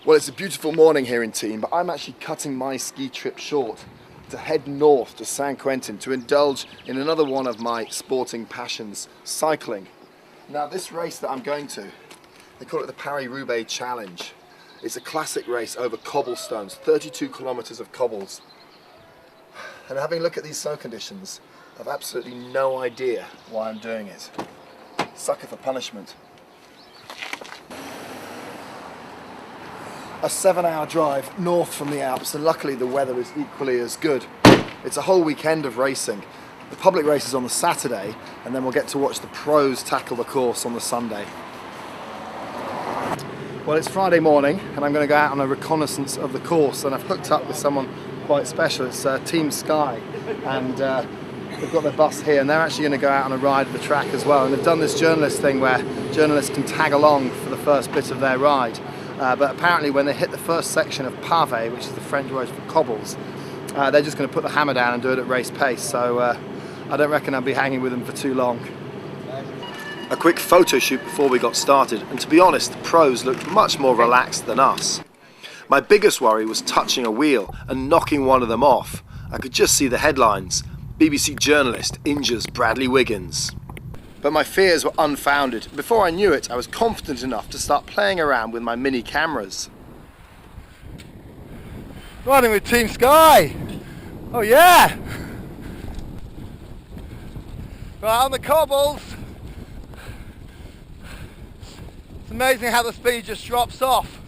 Well, it's a beautiful morning here in Tignes, but I'm actually cutting my ski trip short to head north to Saint Quentin to indulge in another one of my sporting passions, cycling. Now, this race that I'm going to, they call it the Paris-Roubaix Challenge. It's a classic race over cobblestones, 32 kilometers of cobbles. And having a look at these snow conditions, I've absolutely no idea why I'm doing it. Sucker for punishment. A 7-hour drive north from the Alps, and luckily the weather is equally as good. It's a whole weekend of racing. The public race is on the Saturday, and then we'll get to watch the pros tackle the course on the Sunday. Well, it's Friday morning, and I'm going to go out on a reconnaissance of the course, and I've hooked up with someone quite special. It's Team Sky, and they've got their bus here, and they're actually going to go out on a ride of the track as well. And they've done this journalist thing where journalists can tag along for the first bit of their ride. But apparently when they hit the first section of pavé, which is the French word for cobbles, they're just going to put the hammer down and do it at race pace. So I don't reckon I'll be hanging with them for too long. A quick photo shoot before we got started, and to be honest, the pros looked much more relaxed than us. My biggest worry was touching a wheel and knocking one of them off. I could just see the headlines: BBC journalist injures Bradley Wiggins. But my fears were unfounded. Before I knew it, I was confident enough to start playing around with my mini cameras. Riding with Team Sky! Oh yeah! Right on the cobbles. It's amazing how the speed just drops off.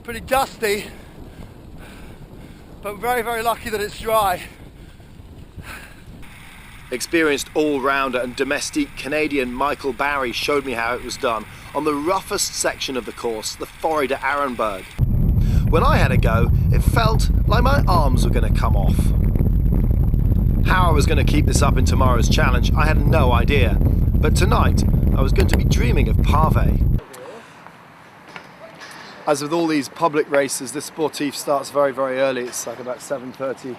Pretty dusty, but very, very lucky that it's dry. Experienced all-rounder and domestique Canadian Michael Barry showed me how it was done on the roughest section of the course, the Forêt de Arenberg. When I had a go, it felt like my arms were going to come off. How I was going to keep this up in tomorrow's challenge, I had no idea. But tonight, I was going to be dreaming of pavé. As with all these public races, this sportif starts very, very early. It's like about 7:30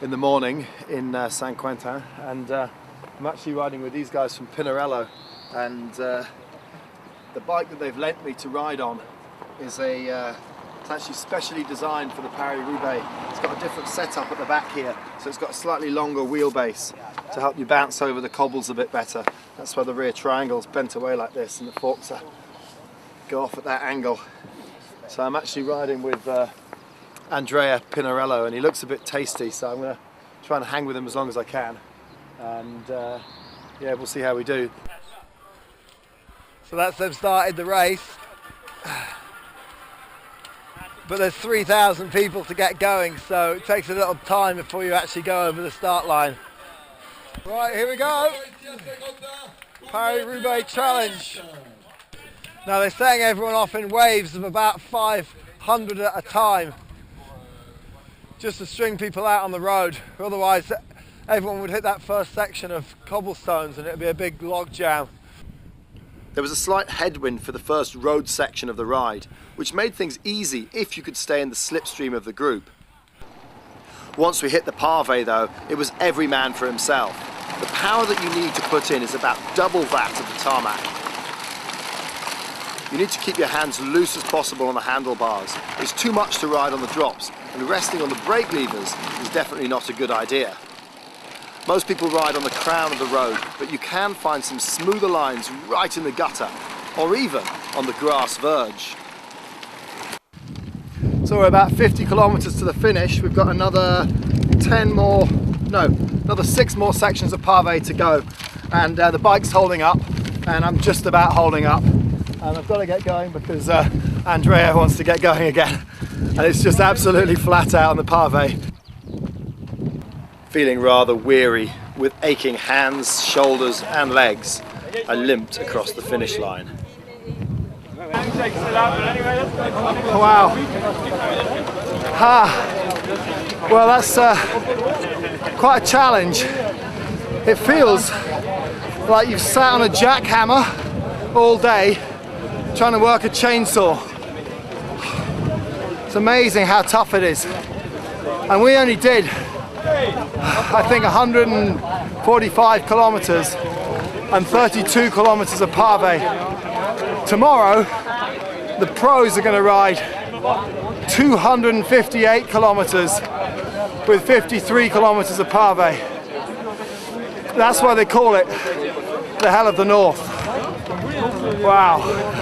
in the morning in Saint Quentin, and I'm actually riding with these guys from Pinarello, and the bike that they've lent me to ride on is it's actually specially designed for the Paris-Roubaix. It's got a different setup at the back here, so it's got a slightly longer wheelbase to help you bounce over the cobbles a bit better. That's why the rear triangle's bent away like this, and the forks go off at that angle. So I'm actually riding with Andrea Pinarello, and he looks a bit tasty, so I'm going to try and hang with him as long as I can, and yeah, we'll see how we do. So that's them started the race, but there's 3,000 people to get going, so it takes a little time before you actually go over the start line. Right, here we go. Paris-Roubaix Challenge. Now they're setting everyone off in waves of about 500 at a time, just to string people out on the road. Otherwise everyone would hit that first section of cobblestones and it'd be a big log jam. There was a slight headwind for the first road section of the ride, which made things easy if you could stay in the slipstream of the group. Once we hit the pavé though, it was every man for himself. The power that you need to put in is about double that of the tarmac. You need to keep your hands loose as possible on the handlebars. It's too much to ride on the drops, and resting on the brake levers is definitely not a good idea. Most people ride on the crown of the road, but you can find some smoother lines right in the gutter, or even on the grass verge. So we're about 50 kilometers to the finish. We've got another 6 more sections of pavé to go, and the bike's holding up, and I'm just about holding up. And I've got to get going because Andrea wants to get going again, and it's just absolutely flat out on the pavé. Feeling rather weary, with aching hands, shoulders and legs, I limped across the finish line. Wow. Well, that's quite a challenge. It feels like you've sat on a jackhammer all day trying to work a chainsaw. It's amazing how tough it is. And we only did, I think, 145 kilometers and 32 kilometers of pavé. Tomorrow the pros are going to ride 258 kilometers with 53 kilometers of pave. That's why they call it the Hell of the North. Wow.